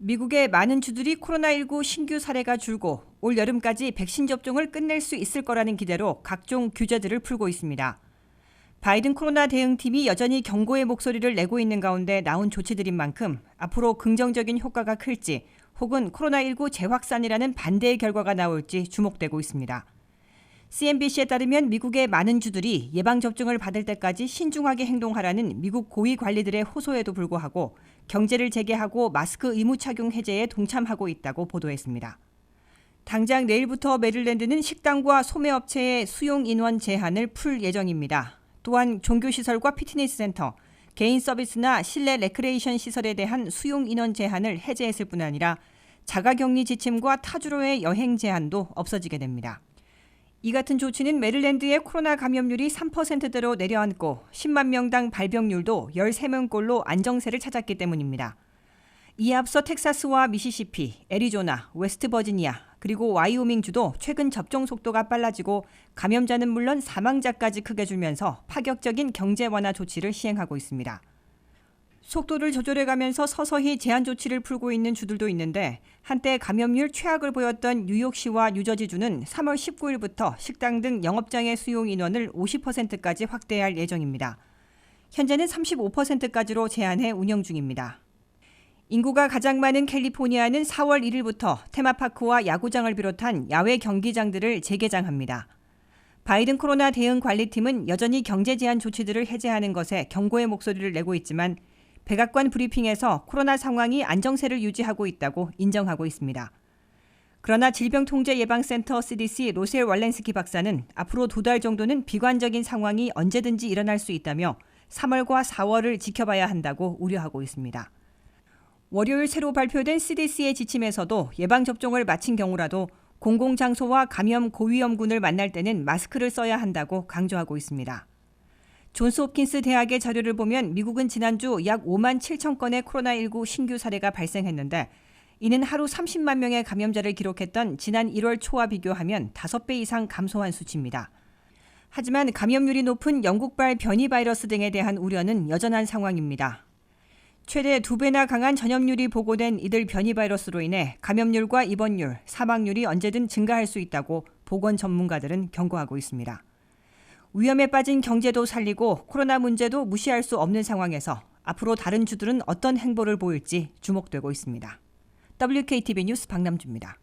미국의 많은 주들이 코로나19 신규 사례가 줄고 올 여름까지 백신 접종을 끝낼 수 있을 거라는 기대로 각종 규제들을 풀고 있습니다. 바이든 코로나 대응팀이 여전히 경고의 목소리를 내고 있는 가운데 나온 조치들인 만큼 앞으로 긍정적인 효과가 클지 혹은 코로나19 재확산이라는 반대의 결과가 나올지 주목되고 있습니다. CNBC에 따르면 미국의 많은 주들이 예방접종을 받을 때까지 신중하게 행동하라는 미국 고위 관리들의 호소에도 불구하고 경제를 재개하고 마스크 의무 착용 해제에 동참하고 있다고 보도했습니다. 당장 내일부터 메릴랜드는 식당과 소매업체의 수용 인원 제한을 풀 예정입니다. 또한 종교시설과 피트니스 센터, 개인 서비스나 실내 레크레이션 시설에 대한 수용 인원 제한을 해제했을 뿐 아니라 자가격리 지침과 타주로의 여행 제한도 없어지게 됩니다. 이 같은 조치는 메릴랜드의 코로나 감염률이 3%대로 내려앉고 10만 명당 발병률도 13명꼴로 안정세를 찾았기 때문입니다. 이에 앞서 텍사스와 미시시피, 애리조나, 웨스트버지니아, 그리고 와이오밍주도 최근 접종 속도가 빨라지고 감염자는 물론 사망자까지 크게 줄면서 파격적인 경제 완화 조치를 시행하고 있습니다. 속도를 조절해가면서 서서히 제한 조치를 풀고 있는 주들도 있는데 한때 감염률 최악을 보였던 뉴욕시와 뉴저지주는 3월 19일부터 식당 등 영업장의 수용 인원을 50%까지 확대할 예정입니다. 현재는 35%까지로 제한해 운영 중입니다. 인구가 가장 많은 캘리포니아는 4월 1일부터 테마파크와 야구장을 비롯한 야외 경기장들을 재개장합니다. 바이든 코로나 대응 관리팀은 여전히 경제 제한 조치들을 해제하는 것에 경고의 목소리를 내고 있지만 백악관 브리핑에서 코로나 상황이 안정세를 유지하고 있다고 인정하고 있습니다. 그러나 질병통제예방센터 CDC 로셀 왈렌스키 박사는 앞으로 2달 정도는 비관적인 상황이 언제든지 일어날 수 있다며 3월과 4월을 지켜봐야 한다고 우려하고 있습니다. 월요일 새로 발표된 CDC의 지침에서도 예방접종을 마친 경우라도 공공장소와 감염 고위험군을 만날 때는 마스크를 써야 한다고 강조하고 있습니다. 존스홉킨스 대학의 자료를 보면 미국은 지난주 약 5만 7천 건의 코로나19 신규 사례가 발생했는데 이는 하루 30만 명의 감염자를 기록했던 지난 1월 초와 비교하면 5배 이상 감소한 수치입니다. 하지만 감염률이 높은 영국발 변이 바이러스 등에 대한 우려는 여전한 상황입니다. 최대 2배나 강한 전염률이 보고된 이들 변이 바이러스로 인해 감염률과 입원율, 사망률이 언제든 증가할 수 있다고 보건 전문가들은 경고하고 있습니다. 위험에 빠진 경제도 살리고 코로나 문제도 무시할 수 없는 상황에서 앞으로 다른 주들은 어떤 행보를 보일지 주목되고 있습니다. WKTV 뉴스 박남주입니다.